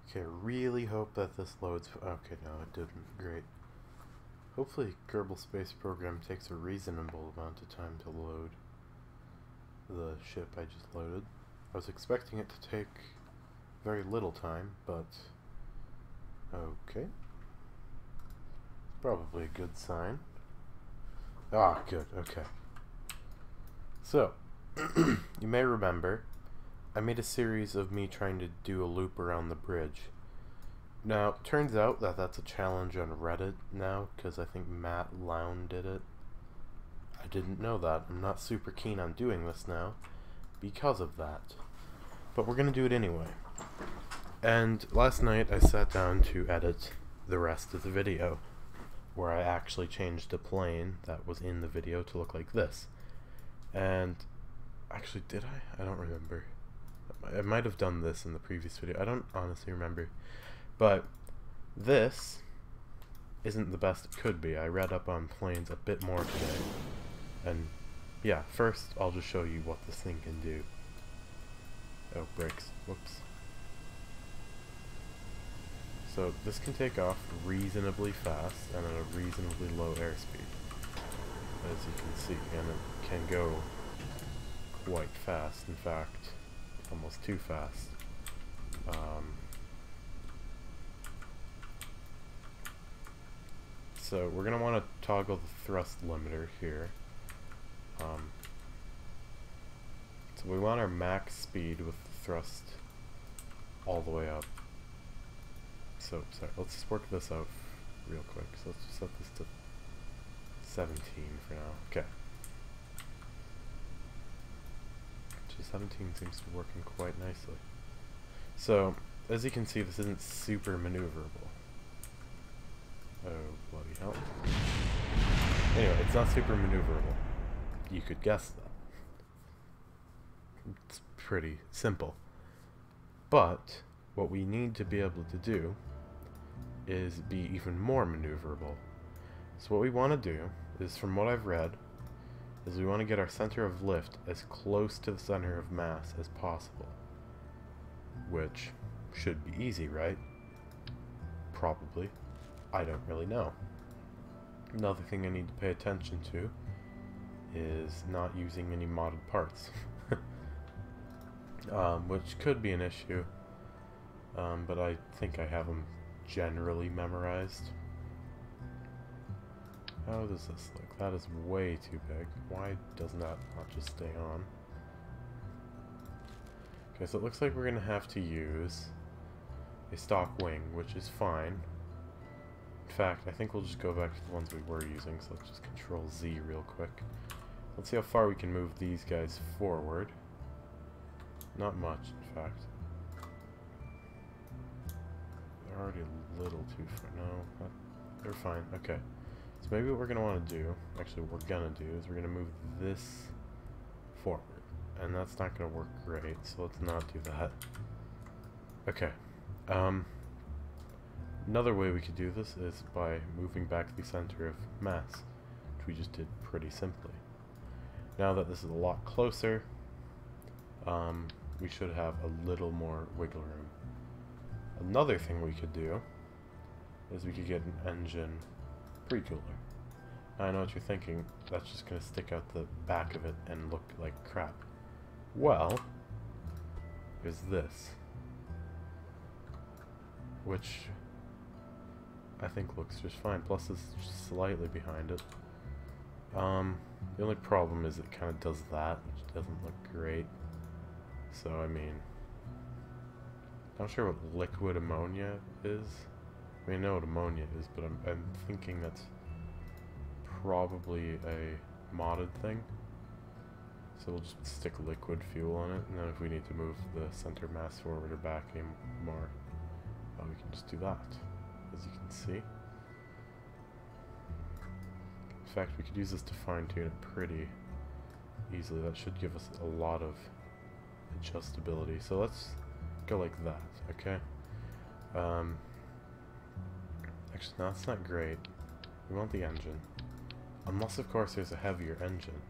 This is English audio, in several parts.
Okay, really hope that this loads. Okay, no, it didn't. Great. Hopefully Kerbal Space Program takes a reasonable amount of time to load the ship I just loaded. I was expecting it to take very little time, but okay. Probably a good sign. Ah, good, okay. So, you may remember, I made a series of me trying to do a loop around the bridge. Now, turns out that that's a challenge on Reddit now, because I think Matt Lown did it. I didn't know that. I'm not super keen on doing this now, because of that. But we're going to do it anyway. And last night I sat down to edit the rest of the video, where I actually changed a plane that was in the video to look like this. And actually, did I? I don't remember. I might have done this in the previous video. I don't honestly remember. But this isn't the best it could be. I read up on planes a bit more today. And yeah, first I'll just show you what this thing can do. Oh, brakes. Whoops. So this can take off reasonably fast and at a reasonably low airspeed, as you can see, and it can go quite fast, in fact, almost too fast. So we're going to want to toggle the thrust limiter here. So we want our max speed with the thrust all the way up. So, sorry, let's just work this out real quick. So let's just set this to 17 for now. Okay. So 17 seems to be working quite nicely. So, as you can see, this isn't super maneuverable. Oh, bloody hell. Anyway, it's not super maneuverable. You could guess that. It's pretty simple. But what we need to be able to do is be even more maneuverable. So what we want to do is, from what I've read, is we want to get our center of lift as close to the center of mass as possible. Which should be easy, right? Probably. I don't really know. Another thing I need to pay attention to is not using any modded parts. Which could be an issue. But I think I have them generally memorized. How does this look? That is way too big. Why does that not just stay on? Okay, so it looks like we're going to have to use a stock wing, which is fine. In fact, I think we'll just go back to the ones we were using, so let's just Control Z real quick. Let's see how far we can move these guys forward. Not much, in fact. They're already a little too far. No, they're fine. Okay. So maybe what we're going to want to do, actually what we're going to do, is we're going to move this forward. And that's not going to work great, so let's not do that. Okay. Another way we could do this is by moving back the center of mass, which we just did pretty simply. Now that this is a lot closer, we should have a little more wiggle room. Another thing we could do is we could get an engine pre-cooler. I know what you're thinking, that's just going to stick out the back of it and look like crap. Well, there's this, which I think looks just fine, plus it's just slightly behind it. The only problem is it kind of does that, which doesn't look great. So, I mean, not sure what liquid ammonia is. I mean, I know what ammonia is, but I'm thinking that's probably a modded thing. So we'll just stick liquid fuel on it, and then if we need to move the center mass forward or back anymore, we can just do that, as you can see. In fact, we could use this to fine-tune it pretty easily. That should give us a lot of adjustability. So let's go like that, okay? Actually, no, that's not great. We want the engine. Unless, of course, there's a heavier engine,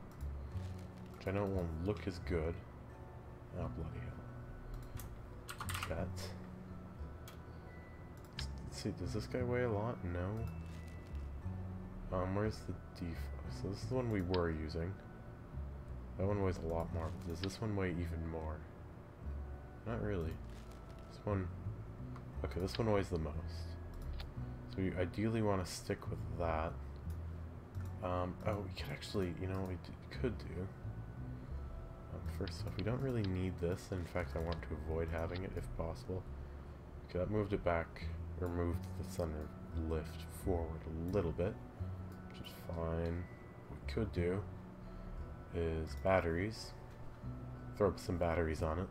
which I know won't look as good. Oh, bloody hell. Jet. see, does this guy weigh a lot? No. Where's the default? So this is the one we were using. That one weighs a lot more, but does this one weigh even more? Not really. This one... Okay, this one weighs the most. So we ideally want to stick with that. Oh, we could actually, you know what we could do? First off, we don't really need this. In fact, I want to avoid having it if possible. Okay, that moved it back, or moved the center lift forward a little bit, which is fine. What we could do is batteries. Throw some batteries on it.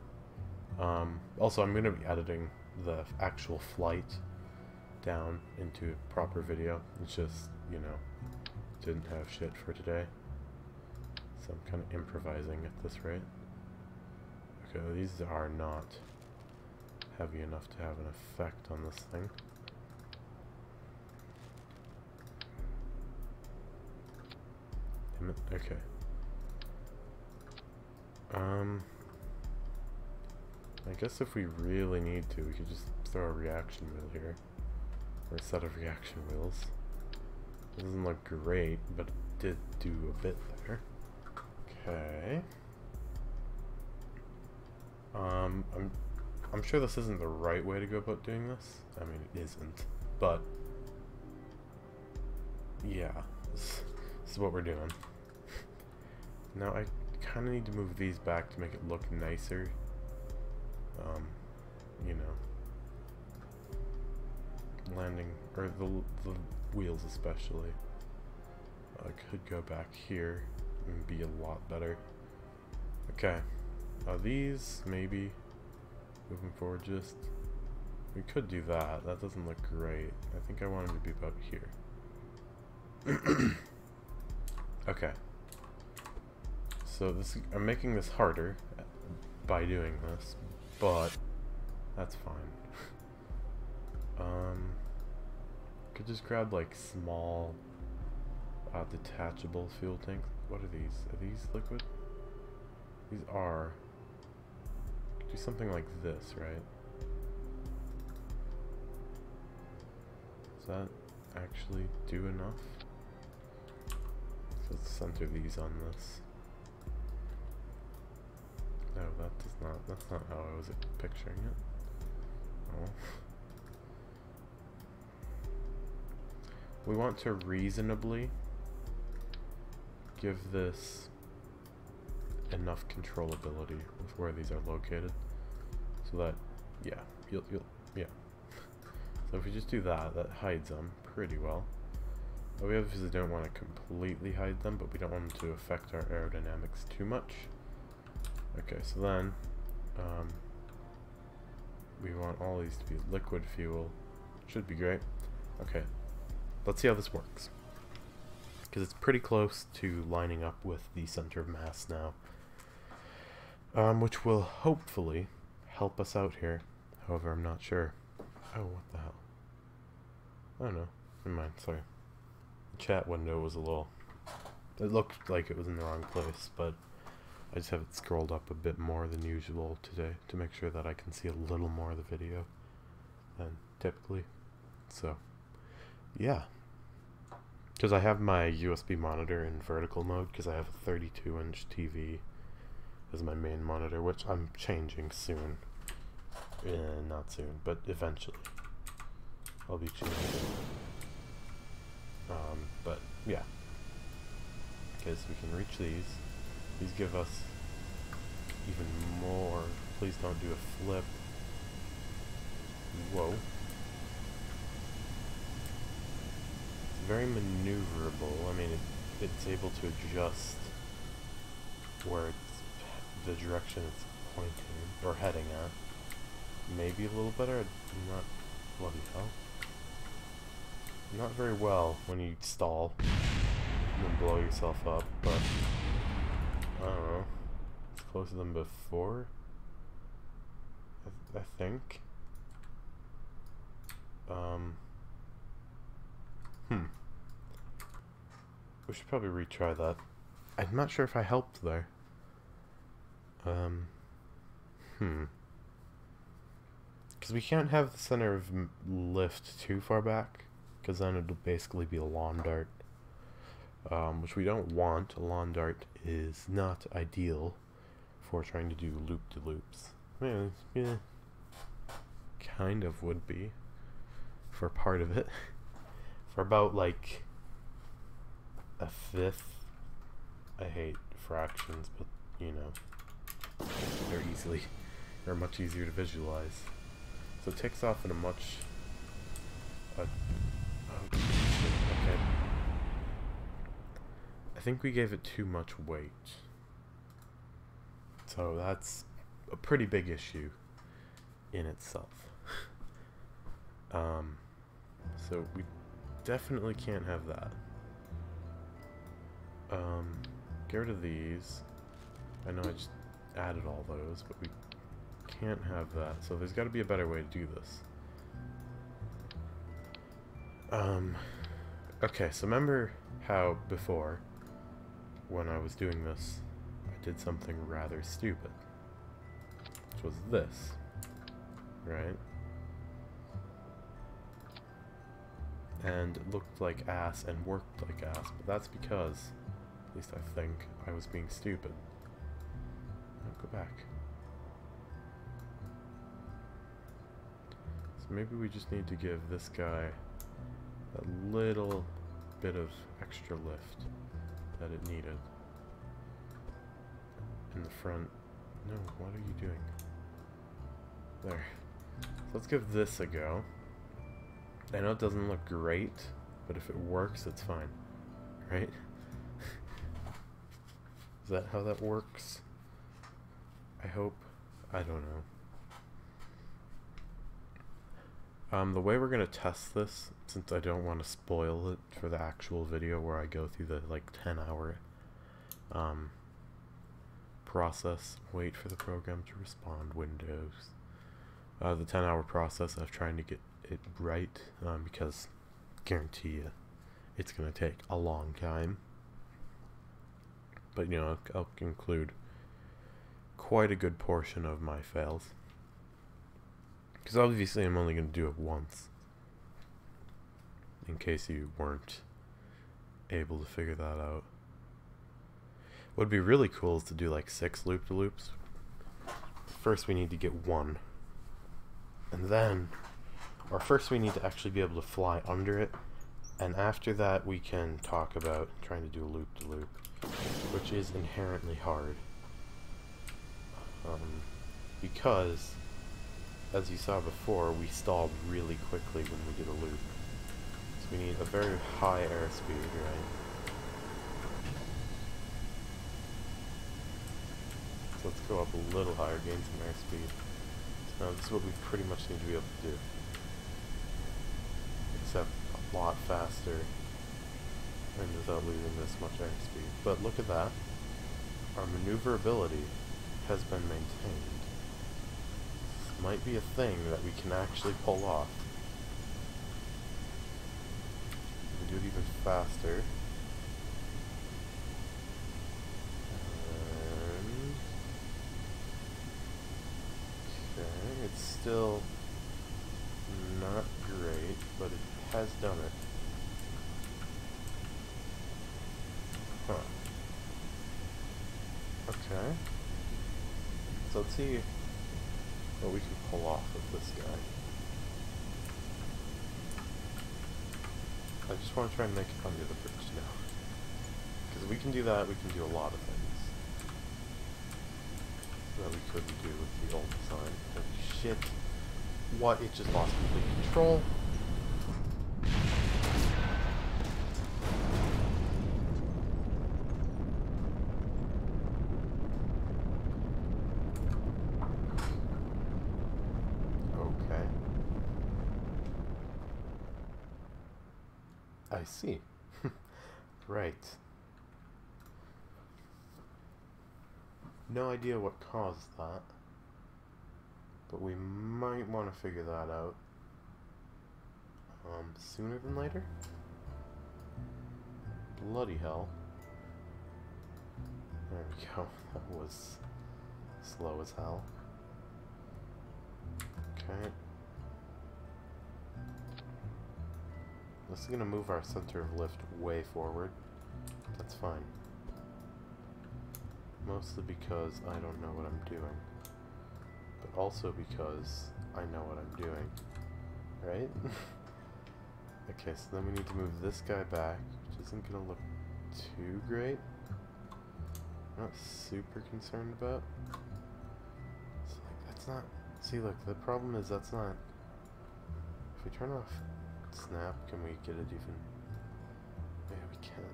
Also, I'm going to be editing the actual flight down into proper video. It's just, you know, didn't have shit for today. So I'm kind of improvising at this rate. Okay, these are not heavy enough to have an effect on this thing. Damn it, okay. I guess if we really need to, we could just throw a reaction wheel here. Or a set of reaction wheels. It doesn't look great, but it did do a bit there. Okay. I'm sure this isn't the right way to go about doing this. I mean, it isn't. But, yeah. This is what we're doing. Now, I kind of need to move these back to make it look nicer. You know. Landing, or the wheels especially. I could go back here and be a lot better. Okay. These, maybe, moving forward just, we could do that. That doesn't look great. I think I wanted to be about here. Okay. So this, I'm making this harder by doing this, but that's fine. Could just grab like small detachable fuel tanks. What are these? Are these liquid? These are. Could do something like this, right? Does that actually do enough? So let's center these on this. No, that does not. That's not how I was picturing it. Oh. We want to reasonably give this enough controllability with where these are located, so that, yeah, yeah. So if we just do that, that hides them pretty well. But we obviously don't want to completely hide them, but we don't want them to affect our aerodynamics too much. Okay, so then we want all these to be liquid fuel. Should be great. Okay. Let's see how this works, because it's pretty close to lining up with the center of mass now, which will hopefully help us out here. However, I'm not sure. Oh, what the hell? I don't know. Never mind, sorry. The chat window was a little... It looked like it was in the wrong place, but I just have it scrolled up a bit more than usual today to make sure that I can see a little more of the video than typically. So, yeah. Because I have my USB monitor in vertical mode, because I have a 32-inch TV as my main monitor, which I'm changing soon. Not soon, but eventually I'll be changing. But yeah, because we can reach these. These give us even more. Please don't do a flip. Whoa. Very maneuverable. I mean, it's able to adjust where the direction it's pointing or heading at. Maybe a little better. Not bloody hell. Not very well when you stall and then blow yourself up, but I don't know. It's closer than before. I think. We should probably retry that. I'm not sure if I helped there. Because Because we can't have the center of lift too far back, because then it'll basically be a lawn dart. Which we don't want. A lawn dart is not ideal for trying to do loop-de-loops. Well, yeah, kind of would be for part of it. For about like a fifth. I hate fractions, but you know, they're much easier to visualize. So it takes off in a much okay. I think we gave it too much weight. So that's a pretty big issue in itself. So we definitely can't have that. Get rid of these. I know I just added all those, but we can't have that. So there's got to be a better way to do this. Okay, so remember how before, when I was doing this, I did something rather stupid. Which was this. Right? And it looked like ass and worked like ass, but that's because, at least I think, I was being stupid. I'll go back. So maybe we just need to give this guy a little bit of extra lift that it needed. In the front. No, what are you doing? There. So let's give this a go. I know it doesn't look great, but if it works, it's fine. Right? Is that how that works? I hope. I don't know. The way we're going to test this, since I don't want to spoil it for the actual video where I go through the, like, 10-hour process, wait for the program to respond, Windows. The 10-hour process of trying to get it right, because guarantee you it's going to take a long time. But, you know, I'll include quite a good portion of my fails. Because obviously I'm only going to do it once. In case you weren't able to figure that out. What would be really cool is to do like 6 loop-de-loops. First we need to get 1. And then, or first we need to actually be able to fly under it. And after that we can talk about trying to do a loop-de-loop. Which is inherently hard. Because, as you saw before, we stalled really quickly when we did a loop. So we need a very high airspeed, right? So let's go up a little higher, gain some airspeed. So now this is what we pretty much need to be able to do. Except a lot faster and without losing this much airspeed. But look at that. Our maneuverability has been maintained. This might be a thing that we can actually pull off. We can do it even faster. Okay, it's still not great, but it has done it. Huh. Okay. So let's see what we can pull off with this guy. I just want to try and make it under the bridge now. Because if we can do that, we can do a lot of things that we couldn't do with the old design. Holy shit. What? It just lost complete control. I see. Right. No idea what caused that, but we might want to figure that out sooner than later. Bloody hell. There we go. That was slow as hell. Okay. This is going to move our center of lift way forward. That's fine. Mostly because I don't know what I'm doing. But also because I know what I'm doing. Right? Okay, so then we need to move this guy back, which isn't going to look too great. I'm not super concerned about. It's like, that's not... See, look, the problem is that's not... If we turn off snap, can we get it even... Yeah, we can.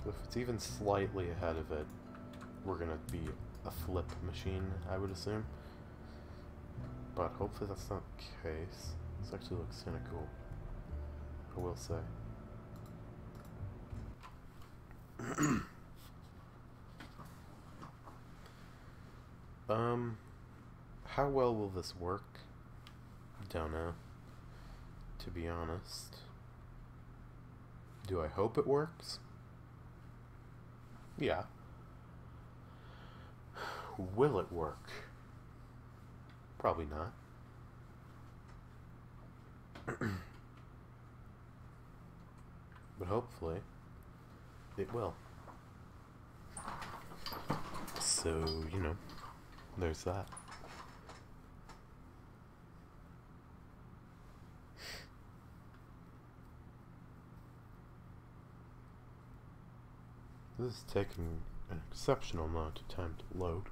So if it's even slightly ahead of it, we're gonna be a flip machine, I would assume. But hopefully that's not the case. This actually looks kinda cool, I will say. How well will this work? Don't know, to be honest. Do I hope it works? Yeah. Will it work? Probably not. But hopefully it will. So, you know, there's that. This is taking an exceptional amount of time to load,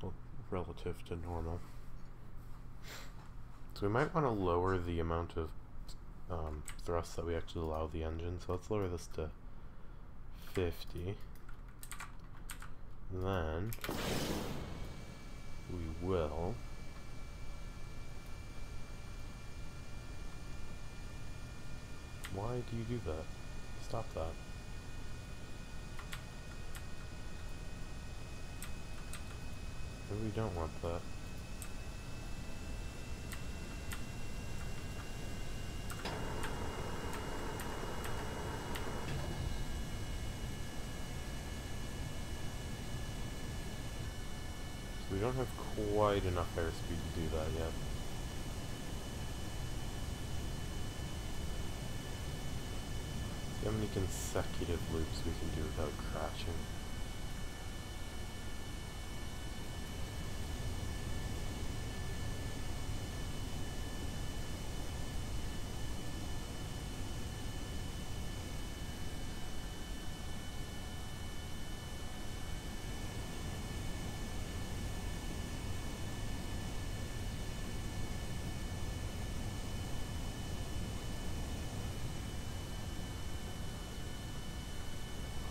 well, relative to normal. So we might want to lower the amount of thrust that we actually allow the engine. So let's lower this to 50. Then we will why do you do that? Stop that. Maybe we don't want that. We don't have quite enough airspeed to do that yet. See how many consecutive loops we can do without crashing.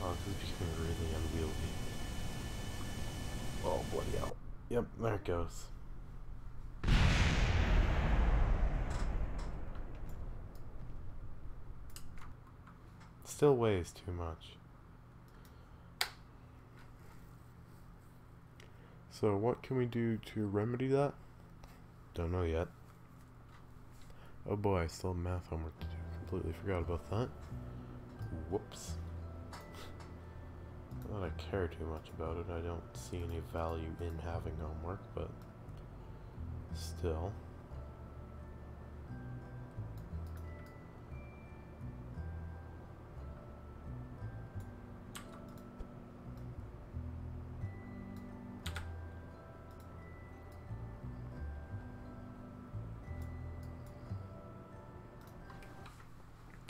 Oh, this is becoming really unwieldy. Oh, bloody hell. Yep, there it goes. Still weighs too much. So what can we do to remedy that? Don't know yet. Oh boy, I still have math homework to do. Completely forgot about that. Whoops. Not that I care too much about it. I don't see any value in having homework, but still.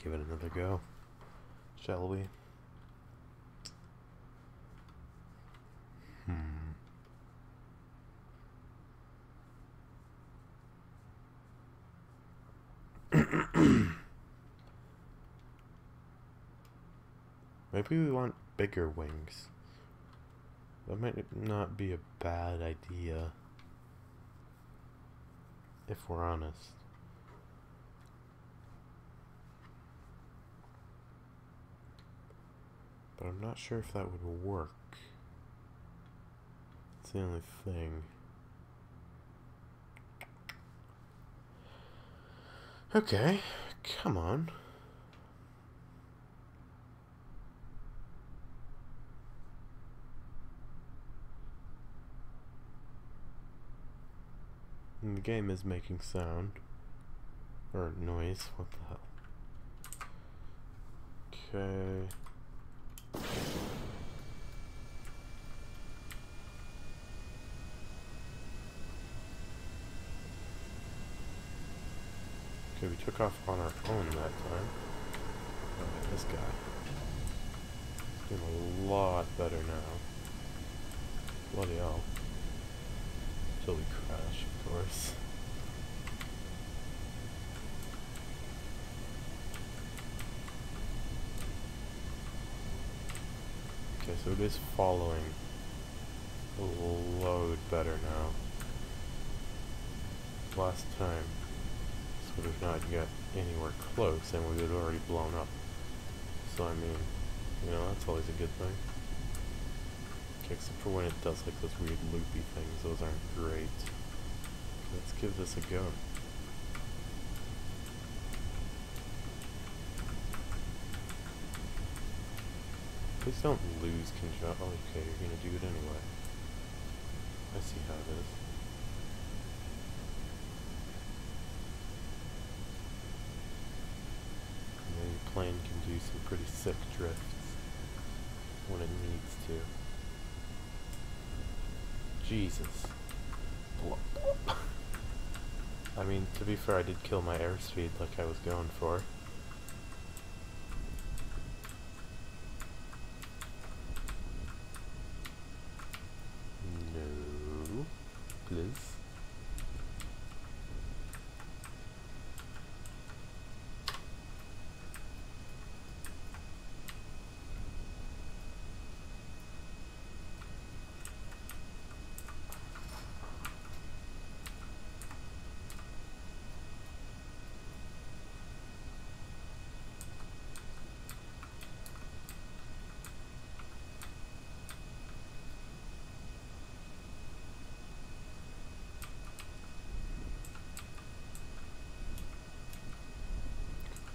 Give it another go, shall we? Maybe we want bigger wings. That might not be a bad idea, if we're honest. But I'm not sure if that would work. That's the only thing. Okay, come on. And the game is making sound. Or noise, what the hell. Okay. Okay, we took off on our own that time. Alright, this guy. He's doing a lot better now. Bloody hell. Till we crash, of course. Okay, so it is following a load better now. Last time, this would have not got anywhere close and we would have already blown up. So I mean, you know, that's always a good thing. Okay, except for when it does like those weird loopy things, those aren't great. Okay, let's give this a go. Please don't lose control. Oh, okay, you're gonna do it anyway. I see how it is. And then your plane can do some pretty sick drifts when it needs to. Jesus. I mean, to be fair, I did kill my airspeed like I was going for. No, please.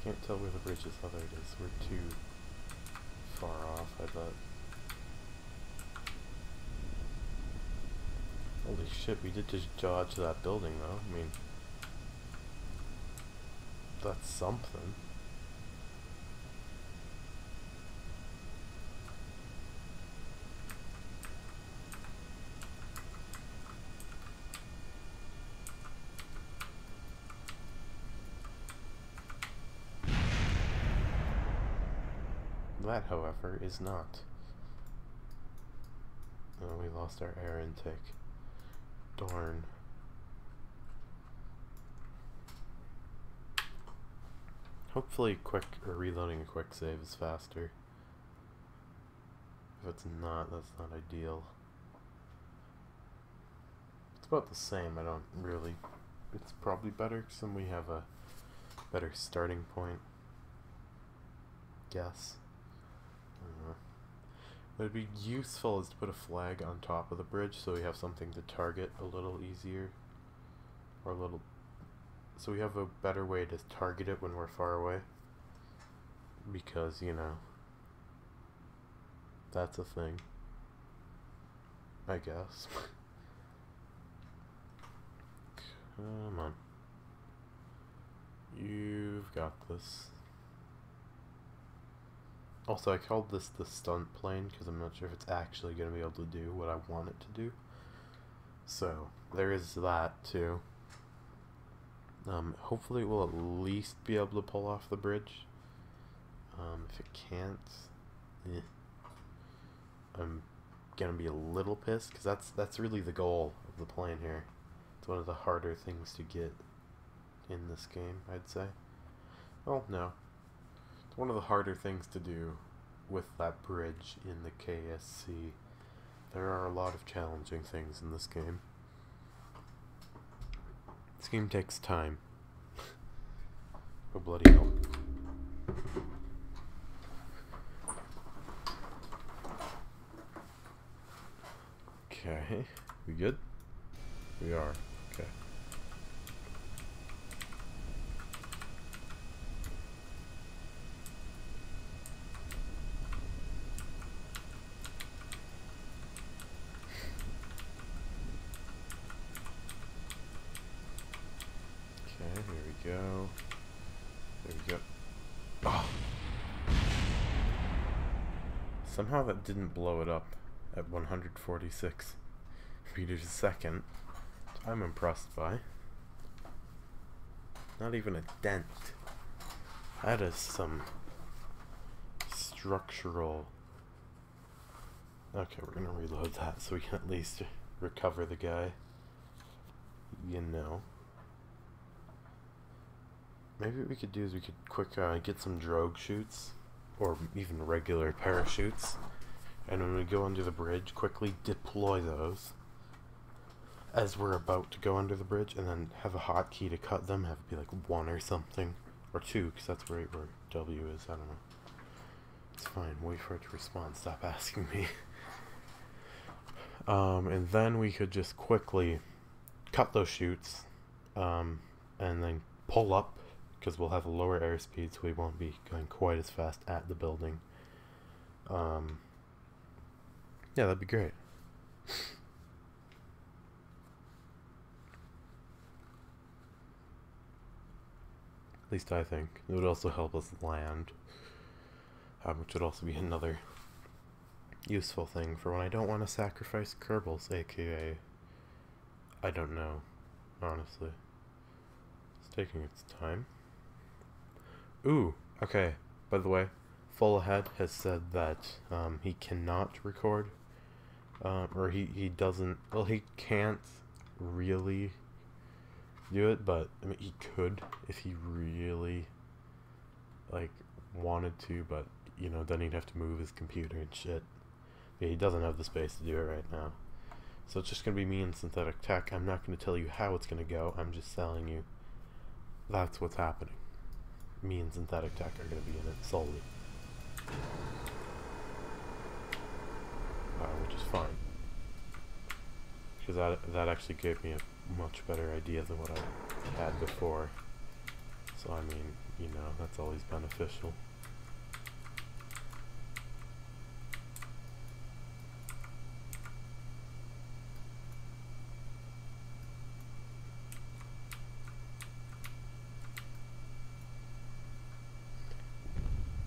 Can't tell where the bridge is. Oh, there it is. We're too far off, I bet. Holy shit, we did just dodge that building though. I mean, that's something. That, however, is not. Oh, we lost our air intake. Darn. Hopefully reloading a quick save is faster. If it's not, that's not ideal. It's about the same, I don't really... It's probably better, because then we have a better starting point. Guess. What would be useful is to put a flag on top of the bridge so we have something to target a little easier. Or a little... So we have a better way to target it when we're far away. Because, you know, that's a thing. I guess. Come on. You've got this. Also, I called this the Stunt plane because I'm not sure if it's actually going to be able to do what I want it to do. So, there is that too. Hopefully it will at least be able to pull off the bridge. If it can't, I'm going to be a little pissed because that's really the goal of the plane here. It's one of the harder things to get in this game, I'd say. Well, no. One of the harder things to do with that bridge in the KSC. There are a lot of challenging things in this game. This game takes time. Oh, bloody hell. Okay, we good? We are. Okay. Somehow that didn't blow it up at 146 meters a second. I'm impressed by. Not even a dent. That is some structural... Okay, we're gonna reload that so we can at least recover the guy. You know. Maybe what we could do is we could quick get some drogue chutes, or even regular parachutes, and when we go under the bridge, quickly deploy those as we're about to go under the bridge, and then have a hotkey to cut them, have it be like 1 or something, or 2, because that's right where W is, I don't know. It's fine, wait for it to respond, stop asking me. And then we could just quickly cut those chutes, and then pull up, because we'll have a lower airspeed, so we won't be going quite as fast at the building. Yeah, that'd be great. At least I think. It would also help us land, which would also be another useful thing for when I don't want to sacrifice Kerbals, aka... I don't know, honestly. It's taking its time. Ooh, okay, by the way, Full Ahead has said that he cannot record, or he doesn't, well, he can't really do it, but, I mean, he could if he really, like, wanted to, but, you know, then he'd have to move his computer and shit. Yeah, he doesn't have the space to do it right now. So it's just going to be me and Synthetic Tech. I'm not going to tell you how it's going to go, I'm just telling you that's what's happening. Me and Synthetic Tech are going to be in it solely. Which is fine. Because that actually gave me a much better idea than what I had before. So I mean, you know, that's always beneficial.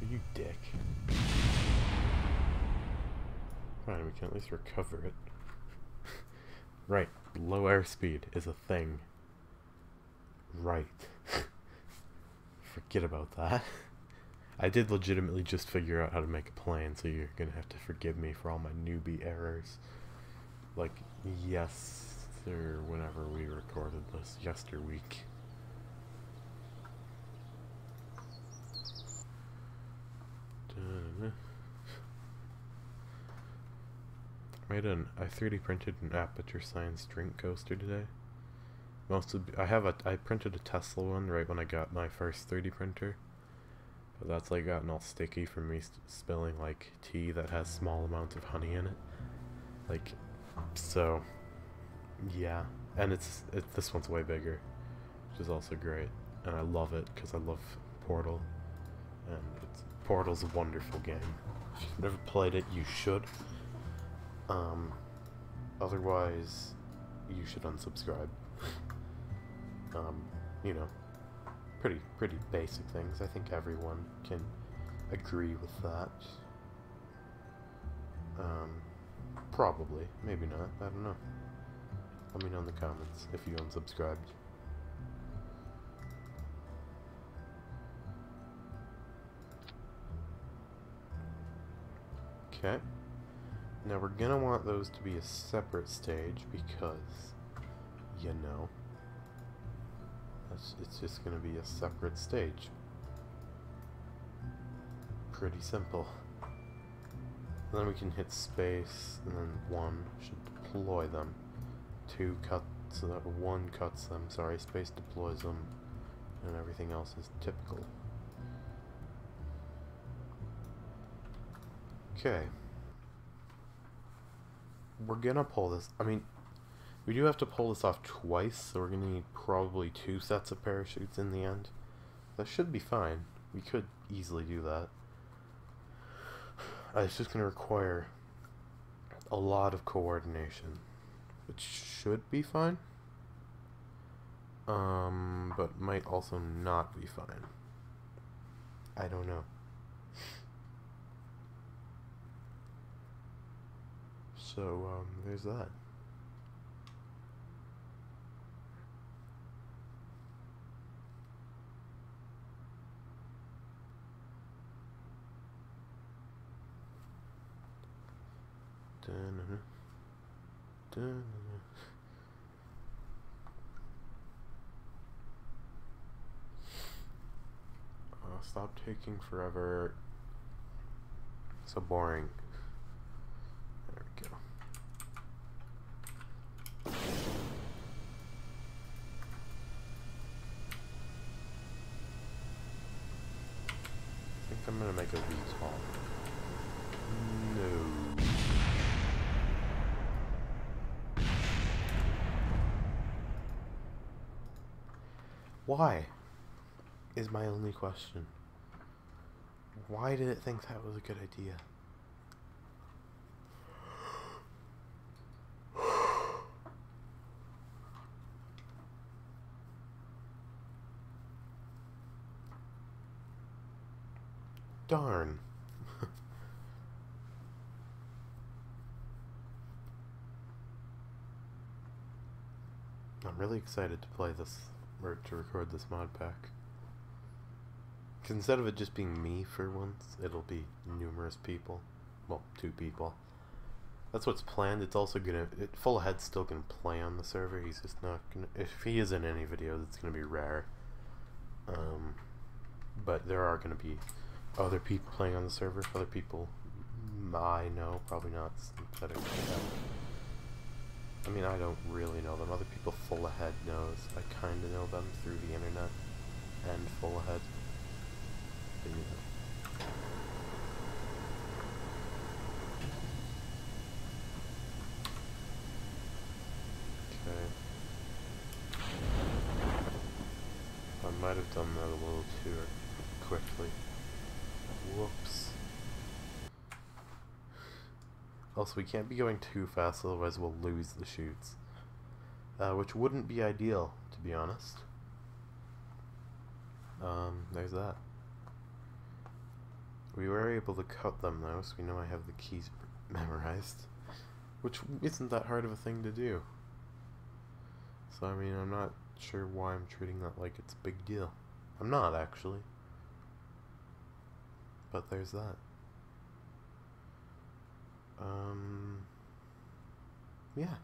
You dick. Fine, we can at least recover it. Right, low airspeed is a thing. Right. Forget about that. I did legitimately just figure out how to make a plane, so you're gonna have to forgive me for all my newbie errors. Like, yes, or whenever we recorded this, yesterweek. I 3D printed an Aperture Science drink coaster today. I printed a Tesla one right when I got my first 3D printer, but that's like gotten all sticky from me spilling like tea that has small amounts of honey in it. Like, so yeah, and this one's way bigger, which is also great, and I love it because I love Portal, and Portal's a wonderful game. If you've never played it, you should. Otherwise, you should unsubscribe. You know, pretty basic things. I think everyone can agree with that. Probably, maybe not, I don't know. Let me know in the comments if you unsubscribed. Okay. Now we're gonna want those to be a separate stage because, you know, it's just gonna be a separate stage. Pretty simple. And then we can hit space, and then 1 should deploy them. 2 cuts, 1 cuts them, sorry, space deploys them, and everything else is typical. Okay. We're gonna pull this. I mean, we do have to pull this off twice, so we're gonna need probably 2 sets of parachutes in the end. That should be fine. We could easily do that. It's just gonna require a lot of coordination, which should be fine. But might also not be fine. I don't know. So, there's that. Dun-dun-dun. Dun-dun-dun. Stop taking forever. So boring. There we go. I think I'm gonna make a VTOL. No. Why? Is my only question. Why did it think that was a good idea? Darn. I'm really excited to play this, or to record this mod pack. Because instead of it just being me for once, it'll be numerous people. Well, 2 people. That's what's planned. It's also gonna... Full Ahead's still gonna play on the server. He's just not gonna... If he is in any videos, it's gonna be rare. But there are gonna be other people playing on the server. Other people I know. Probably not synthetic. I mean, I don't really know them. Other people Full Ahead knows. I kinda know them through the internet and Full Ahead. But, you know. Okay. I might have done that a little too quickly. Whoops. Also, we can't be going too fast, otherwise we'll lose the shoots. Which wouldn't be ideal, to be honest. There's that. We were able to cut them though, so we know I have the keys memorized. Which isn't that hard of a thing to do. So, I mean, I'm not sure why I'm treating that like it's a big deal. I'm not, actually. But there's that. Yeah.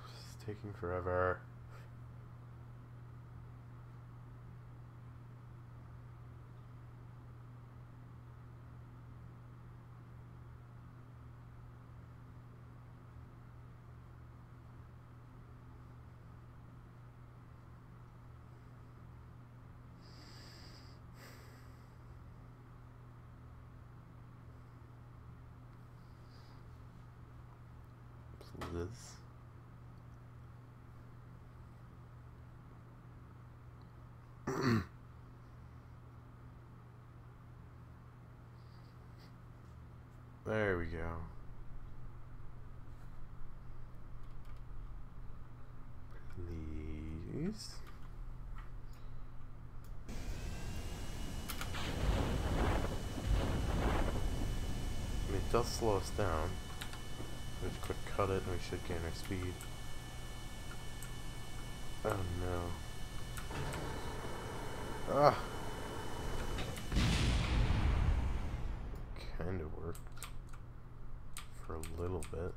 It's taking forever. Liz. There we go. Please. I mean, it does slow us down. We just quick cut it and we should gain our speed. Oh no. Ah! Kinda worked. For a little bit.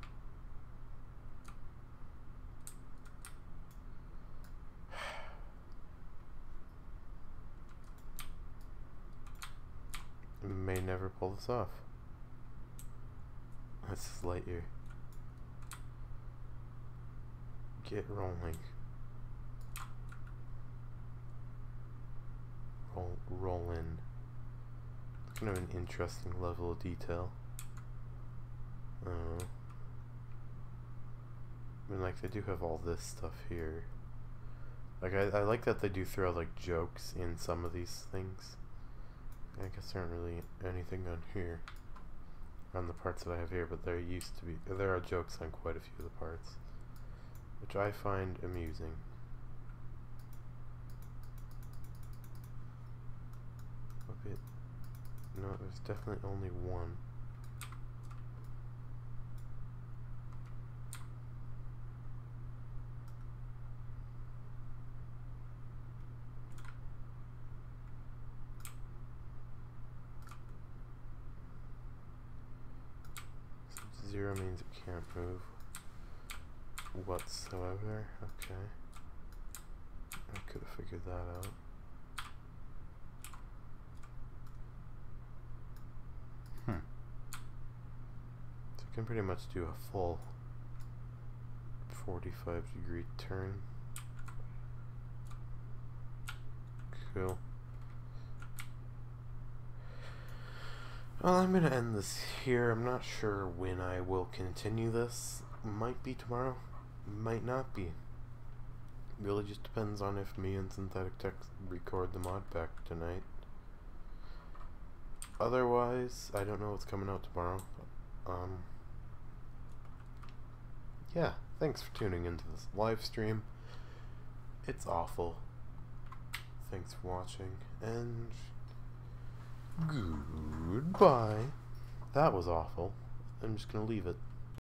May never pull this off. This is Lightyear. Get rolling. Roll in. Kind of an interesting level of detail. I mean, like, they do have all this stuff here. Like, I like that they do throw, like, jokes in some of these things. I guess there aren't really anything on here. On the parts that I have here, but there used to be. There are jokes on quite a few of the parts. which I find amusing. Okay, no, there's definitely only one. Zero means it can't move whatsoever. Okay. I could have figured that out. So I can pretty much do a full 45-degree turn. Cool. Well, I'm going to end this here. I'm not sure when I will continue this. Might be tomorrow, might not be. Really just depends on if me and Synthetic Tech record the mod pack tonight. Otherwise, I don't know what's coming out tomorrow. Yeah, thanks for tuning into this live stream. It's awful. Thanks for watching, and goodbye. That was awful. I'm just gonna leave it.